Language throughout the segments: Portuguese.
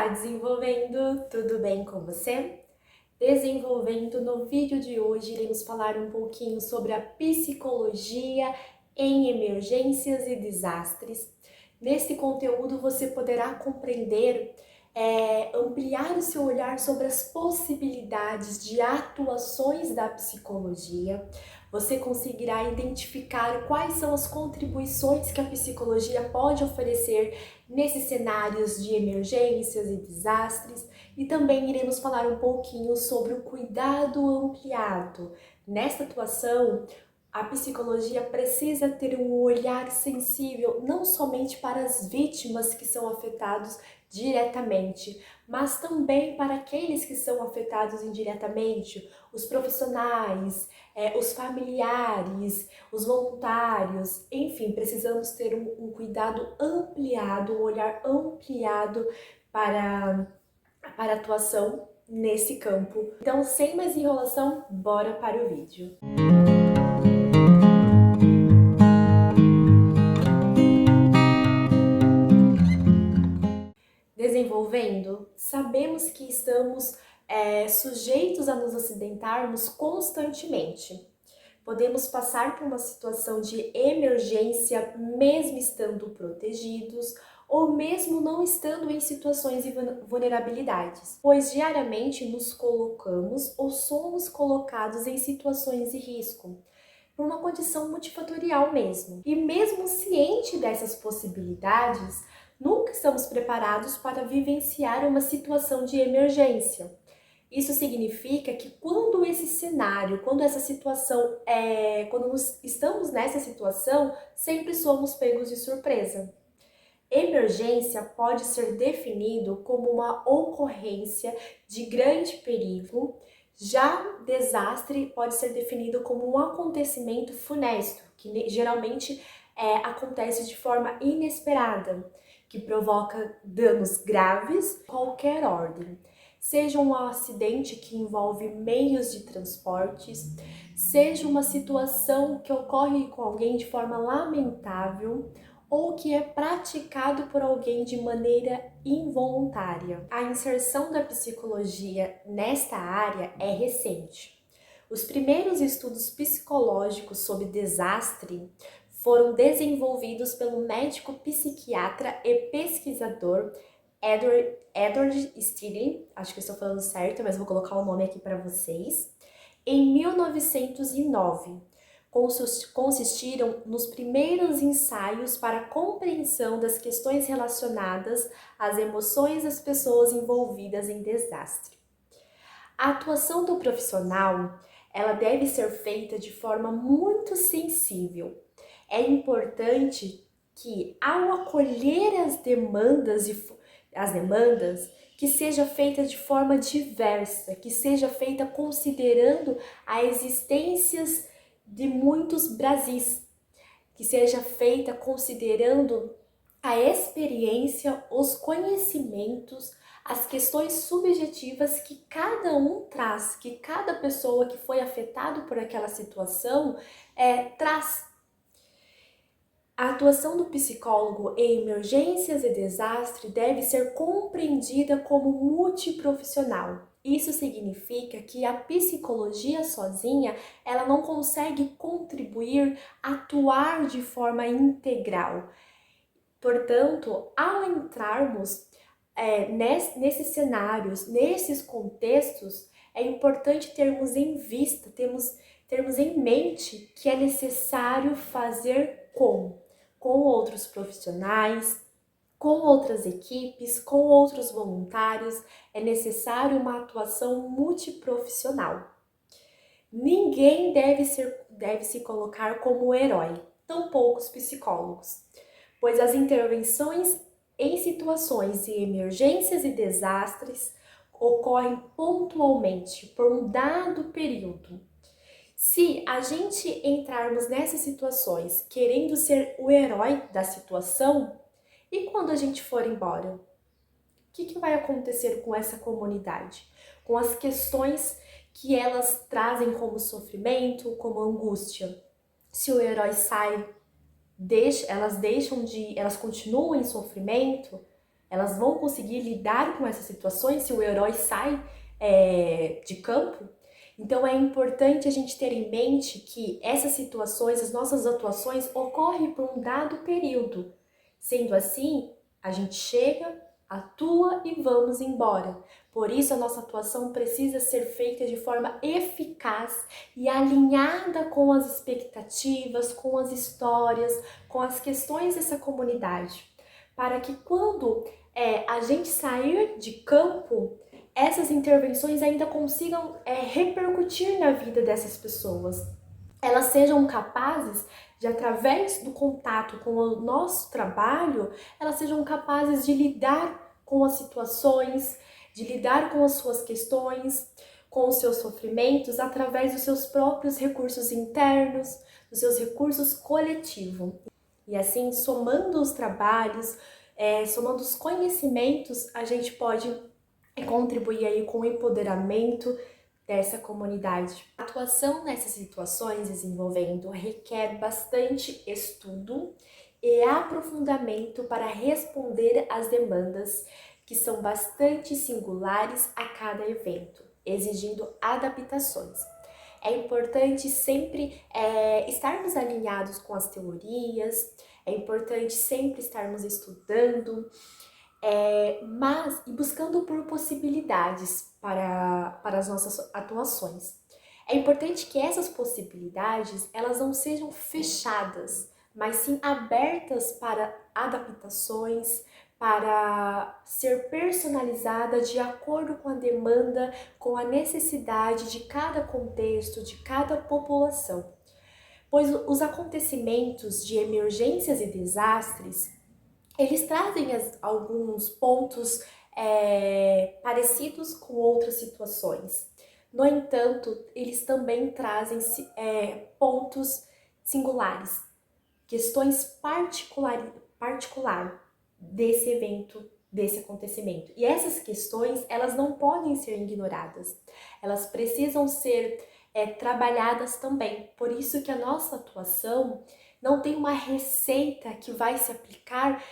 Olá, desenvolvendo, tudo bem com você? Desenvolvendo, no vídeo de hoje iremos falar um pouquinho sobre a psicologia em emergências e desastres. Neste conteúdo você poderá compreender, ampliar o seu olhar sobre as possibilidades de atuações da psicologia. Você conseguirá identificar quais são as contribuições que a psicologia pode oferecer nesses cenários de emergências e desastres, e também iremos falar um pouquinho sobre o cuidado ampliado. Nesta atuação, a psicologia precisa ter um olhar sensível não somente para as vítimas que são afetados diretamente, mas também para aqueles que são afetados indiretamente, os profissionais, os familiares, os voluntários, enfim, precisamos ter um cuidado ampliado, um olhar ampliado para a atuação nesse campo. Então, sem mais enrolação, bora para o vídeo. Desenvolvendo, sabemos que estamos sujeitos a nos acidentarmos constantemente. Podemos passar por uma situação de emergência mesmo estando protegidos ou mesmo não estando em situações de vulnerabilidades, pois diariamente nos colocamos ou somos colocados em situações de risco, por uma condição multifatorial mesmo. E mesmo ciente dessas possibilidades, nunca estamos preparados para vivenciar uma situação de emergência. Isso significa que quando esse cenário, quando essa situação quando estamos nessa situação, sempre somos pegos de surpresa. Emergência pode ser definido como uma ocorrência de grande perigo, já desastre pode ser definido como um acontecimento funesto, que geralmente acontece de forma inesperada, que provoca danos graves, qualquer ordem. Seja um acidente que envolve meios de transportes, seja uma situação que ocorre com alguém de forma lamentável, ou que é praticado por alguém de maneira involuntária. A inserção da psicologia nesta área é recente. Os primeiros estudos psicológicos sobre desastre foram desenvolvidos pelo médico psiquiatra e pesquisador Edward Steele, acho que eu estou falando certo, mas vou colocar o nome aqui para vocês, em 1909. Consistiram nos primeiros ensaios para a compreensão das questões relacionadas às emoções das pessoas envolvidas em desastre. A atuação do profissional, ela deve ser feita de forma muito sensível. É importante que, ao acolher as demandas, que seja feita de forma diversa, que seja feita considerando a existências de muitos Brasis, que seja feita considerando a experiência, os conhecimentos, as questões subjetivas que cada um traz, que cada pessoa que foi afetada por aquela situação traz. A atuação do psicólogo em emergências e desastre deve ser compreendida como multiprofissional. Isso significa que a psicologia sozinha, ela não consegue contribuir, atuar de forma integral. Portanto, ao entrarmos nesses cenários, nesses contextos, é importante termos em vista, termos em mente que é necessário fazer com outros profissionais, com outras equipes, com outros voluntários, é necessário uma atuação multiprofissional. Ninguém deve se colocar como herói, tampouco os psicólogos, pois as intervenções em situações de emergências e desastres ocorrem pontualmente por um dado período. Se a gente entrarmos nessas situações querendo ser o herói da situação, e quando a gente for embora? O que vai acontecer com essa comunidade? Com as questões que elas trazem como sofrimento, como angústia? Se o herói sai, elas continuam em sofrimento, Elas vão conseguir lidar com essas situações se o herói sai de campo? Então é importante a gente ter em mente que essas situações, as nossas atuações, ocorrem por um dado período. Sendo assim, a gente chega, atua e vamos embora. Por isso, a nossa atuação precisa ser feita de forma eficaz e alinhada com as expectativas, com as histórias, com as questões dessa comunidade. Para que quando a gente sair de campo, essas intervenções ainda consigam repercutir na vida dessas pessoas. Elas sejam capazes de, através do contato com o nosso trabalho, elas sejam capazes de lidar com as situações, de lidar com as suas questões, com os seus sofrimentos, através dos seus próprios recursos internos, dos seus recursos coletivos. E assim, somando os trabalhos, somando os conhecimentos, a gente pode contribuir aí com o empoderamento dessa comunidade. A atuação nessas situações desenvolvendo requer bastante estudo e aprofundamento para responder às demandas que são bastante singulares a cada evento, exigindo adaptações. É importante sempre estarmos alinhados com as teorias, é importante sempre estarmos estudando, mas e buscando por possibilidades para as nossas atuações. É importante que essas possibilidades elas não sejam fechadas, mas sim abertas para adaptações, para ser personalizada de acordo com a demanda, com a necessidade de cada contexto, de cada população. Pois os acontecimentos de emergências e desastres eles trazem alguns pontos parecidos com outras situações. No entanto, eles também trazem pontos singulares, questões particular desse evento, desse acontecimento. E essas questões, elas não podem ser ignoradas. Elas precisam ser trabalhadas também. Por isso que a nossa atuação não tem uma receita que vai se aplicar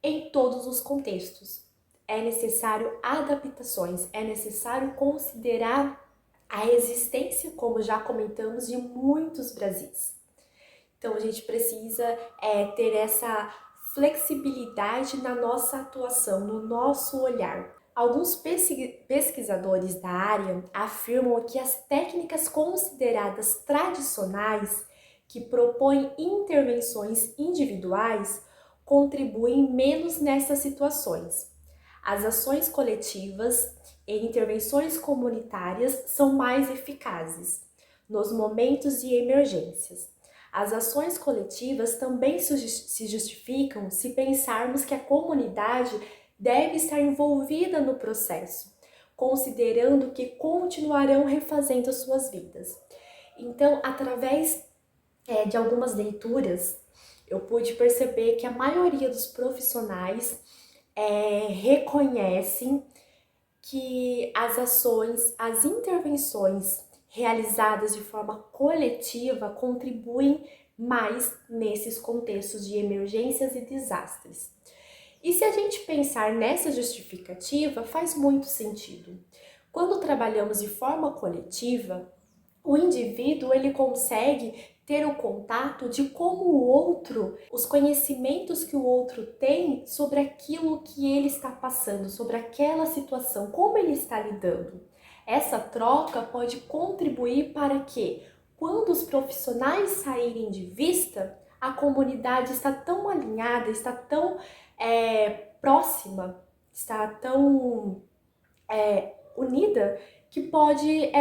em todos os contextos. É necessário adaptações, é necessário considerar a existência, como já comentamos, de muitos Brasis. Então a gente precisa ter essa flexibilidade na nossa atuação, no nosso olhar. Alguns pesquisadores da área afirmam que as técnicas consideradas tradicionais, que propõem intervenções individuais, contribuem menos nessas situações. As ações coletivas e intervenções comunitárias são mais eficazes nos momentos de emergências. As ações coletivas também se justificam se pensarmos que a comunidade deve estar envolvida no processo, considerando que continuarão refazendo suas vidas. Então, através de algumas leituras, eu pude perceber que a maioria dos profissionais reconhecem que as ações, as intervenções realizadas de forma coletiva contribuem mais nesses contextos de emergências e desastres. E se a gente pensar nessa justificativa, faz muito sentido. Quando trabalhamos de forma coletiva, o indivíduo ele consegue ter o contato de como o outro, os conhecimentos que o outro tem sobre aquilo que ele está passando, sobre aquela situação, como ele está lidando. Essa troca pode contribuir para que, quando os profissionais saírem de vista, a comunidade está tão alinhada, está tão próxima, está tão unida, que pode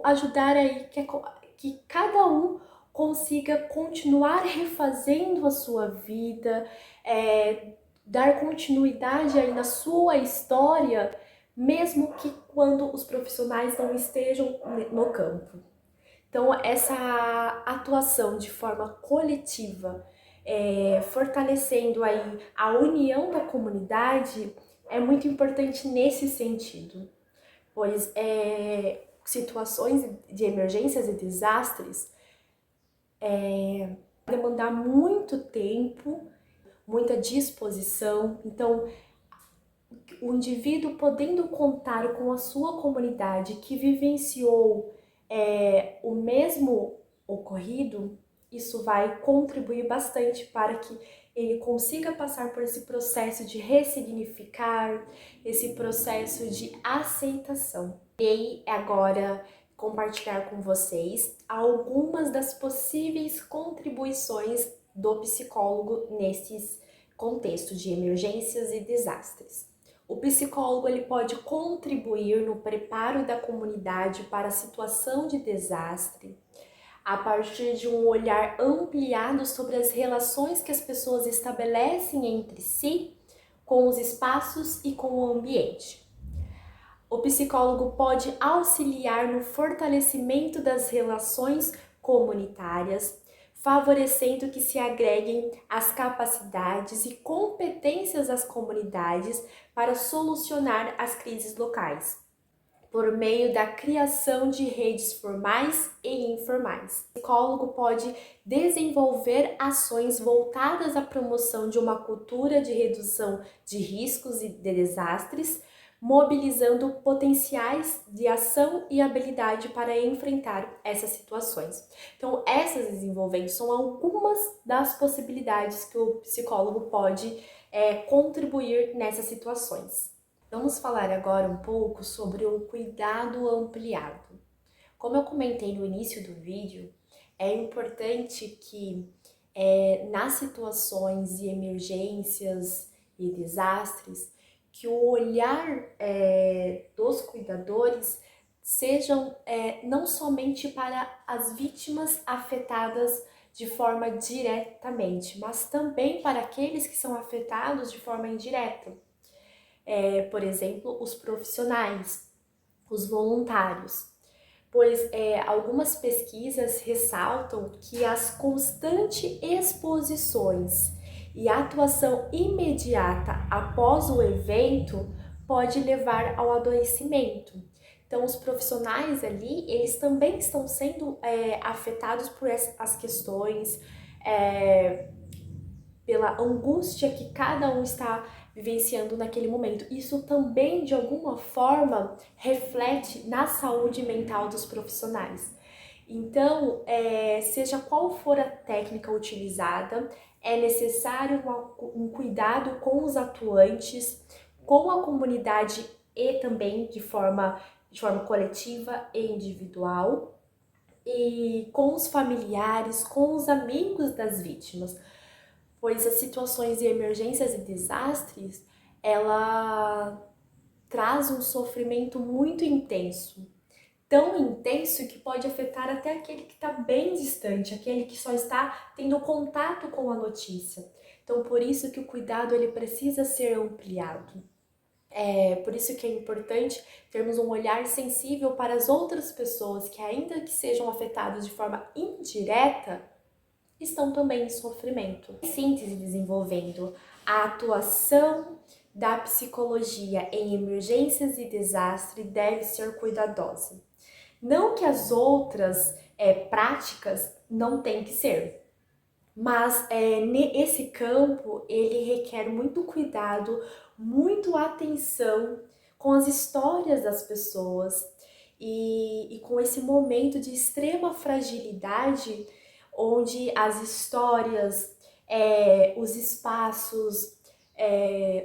ajudar aí que cada um consiga continuar refazendo a sua vida, dar continuidade aí na sua história, mesmo que quando os profissionais não estejam no campo. Então, essa atuação de forma coletiva, fortalecendo aí a união da comunidade, é muito importante nesse sentido, pois situações de emergências e desastres demandar muito tempo, muita disposição. Então, o indivíduo podendo contar com a sua comunidade que vivenciou o mesmo ocorrido, isso vai contribuir bastante para que ele consiga passar por esse processo de ressignificar, esse processo de aceitação. E agora compartilhar com vocês algumas das possíveis contribuições do psicólogo nesses contextos de emergências e desastres. O psicólogo ele pode contribuir no preparo da comunidade para a situação de desastre, a partir de um olhar ampliado sobre as relações que as pessoas estabelecem entre si, com os espaços e com o ambiente. O psicólogo pode auxiliar no fortalecimento das relações comunitárias, favorecendo que se agreguem as capacidades e competências das comunidades para solucionar as crises locais, por meio da criação de redes formais e informais. O psicólogo pode desenvolver ações voltadas à promoção de uma cultura de redução de riscos e de desastres, mobilizando potenciais de ação e habilidade para enfrentar essas situações. Então, essas desenvolvendo são algumas das possibilidades que o psicólogo pode contribuir nessas situações. Vamos falar agora um pouco sobre o cuidado ampliado. Como eu comentei no início do vídeo, é importante que nas situações de emergências e desastres, que o olhar dos cuidadores sejam não somente para as vítimas afetadas de forma diretamente, mas também para aqueles que são afetados de forma indireta. Por exemplo, os profissionais, os voluntários, pois algumas pesquisas ressaltam que as constantes exposições e a atuação imediata após o evento pode levar ao adoecimento. Então, os profissionais ali, eles também estão sendo afetados por as questões, pela angústia que cada um está vivenciando naquele momento. Isso também, de alguma forma, reflete na saúde mental dos profissionais. Então, seja qual for a técnica utilizada, é necessário um cuidado com os atuantes, com a comunidade e também de forma coletiva e individual, e com os familiares, com os amigos das vítimas, pois as situações de emergências e desastres, ela traz um sofrimento muito intenso. Tão intenso que pode afetar até aquele que está bem distante, aquele que só está tendo contato com a notícia. Então, por isso que o cuidado ele precisa ser ampliado. Por isso que é importante termos um olhar sensível para as outras pessoas que, ainda que sejam afetadas de forma indireta, estão também em sofrimento. Em síntese, desenvolvendo a atuação da psicologia em emergências e desastre deve ser cuidadosa. Não que as outras práticas não tenham que ser, mas nesse campo ele requer muito cuidado, muito atenção com as histórias das pessoas e com esse momento de extrema fragilidade, onde as histórias, os espaços,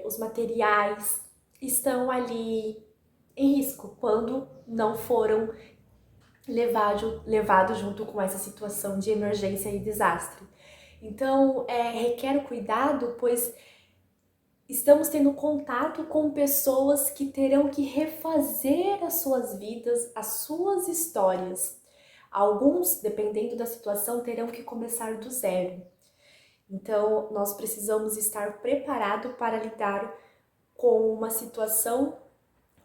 os materiais estão ali em risco quando não foram levados junto com essa situação de emergência e desastre. Então, requer cuidado, pois estamos tendo contato com pessoas que terão que refazer as suas vidas, as suas histórias. Alguns, dependendo da situação, terão que começar do zero. Então, nós precisamos estar preparados para lidar com uma situação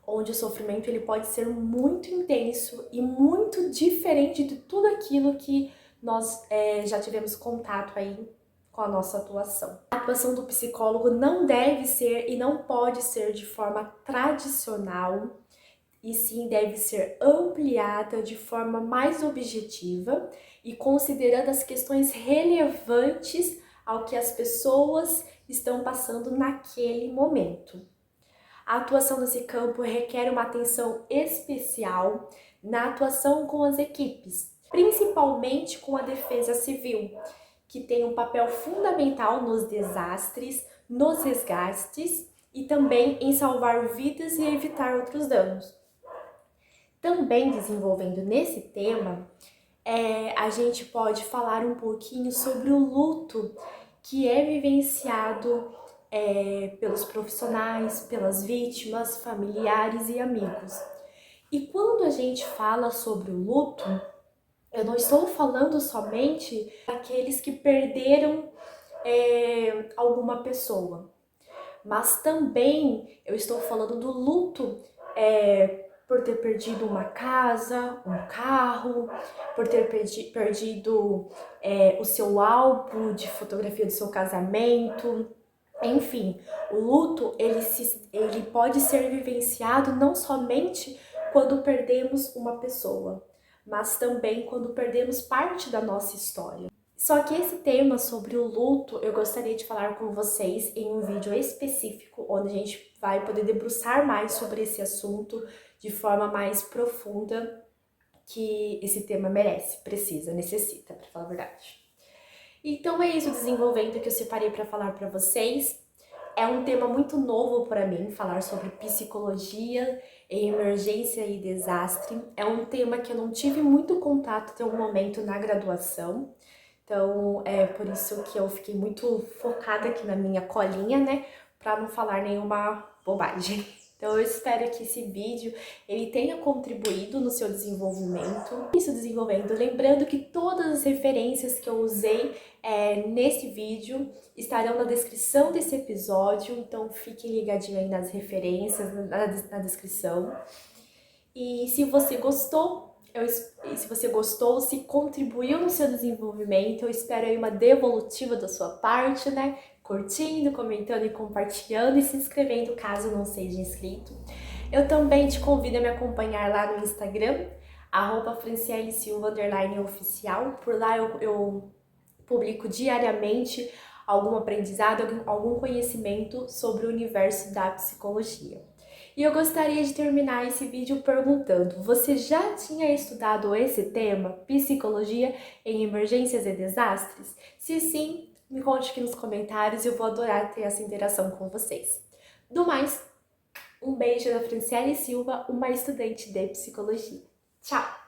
onde o sofrimento ele pode ser muito intenso e muito diferente de tudo aquilo que nós já tivemos contato aí com a nossa atuação. A atuação do psicólogo não deve ser e não pode ser de forma tradicional, e sim deve ser ampliada de forma mais objetiva e considerando as questões relevantes ao que as pessoas estão passando naquele momento. A atuação nesse campo requer uma atenção especial na atuação com as equipes, principalmente com a defesa civil, que tem um papel fundamental nos desastres, nos resgates e também em salvar vidas e evitar outros danos. Também desenvolvendo nesse tema, a gente pode falar um pouquinho sobre o luto que é vivenciado pelos profissionais, pelas vítimas, familiares e amigos. E quando a gente fala sobre o luto, eu não estou falando somente daqueles que perderam alguma pessoa, mas também eu estou falando do luto por ter perdido uma casa, um carro, por ter perdido o seu álbum de fotografia do seu casamento. Enfim, o luto ele pode ser vivenciado não somente quando perdemos uma pessoa, mas também quando perdemos parte da nossa história. Só que esse tema sobre o luto eu gostaria de falar com vocês em um vídeo específico, onde a gente vai poder debruçar mais sobre esse assunto de forma mais profunda que esse tema merece, precisa, necessita, para falar a verdade. Então é isso, desenvolvendo, que eu separei para falar para vocês. É um tema muito novo para mim, falar sobre psicologia em emergência e desastre. É um tema que eu não tive muito contato até o momento na graduação. Então, é por isso que eu fiquei muito focada aqui na minha colinha, né? Para não falar nenhuma bobagem. Então, eu espero que esse vídeo ele tenha contribuído no seu desenvolvimento. Isso, desenvolvendo. Lembrando que todas as referências que eu usei nesse vídeo estarão na descrição desse episódio. Então, fiquem ligadinhos aí nas referências, na descrição. E se você gostou, se contribuiu no seu desenvolvimento, eu espero aí uma devolutiva da sua parte, né? Curtindo, comentando e compartilhando e se inscrevendo caso não seja inscrito. Eu também te convido a me acompanhar lá no Instagram, @FrancieleSilva_oficial. Por lá eu publico diariamente algum aprendizado, algum conhecimento sobre o universo da psicologia. E eu gostaria de terminar esse vídeo perguntando: você já tinha estudado esse tema, psicologia em emergências e desastres? Se sim, me conte aqui nos comentários e eu vou adorar ter essa interação com vocês. Do mais, um beijo da Franciele Silva, uma estudante de psicologia. Tchau!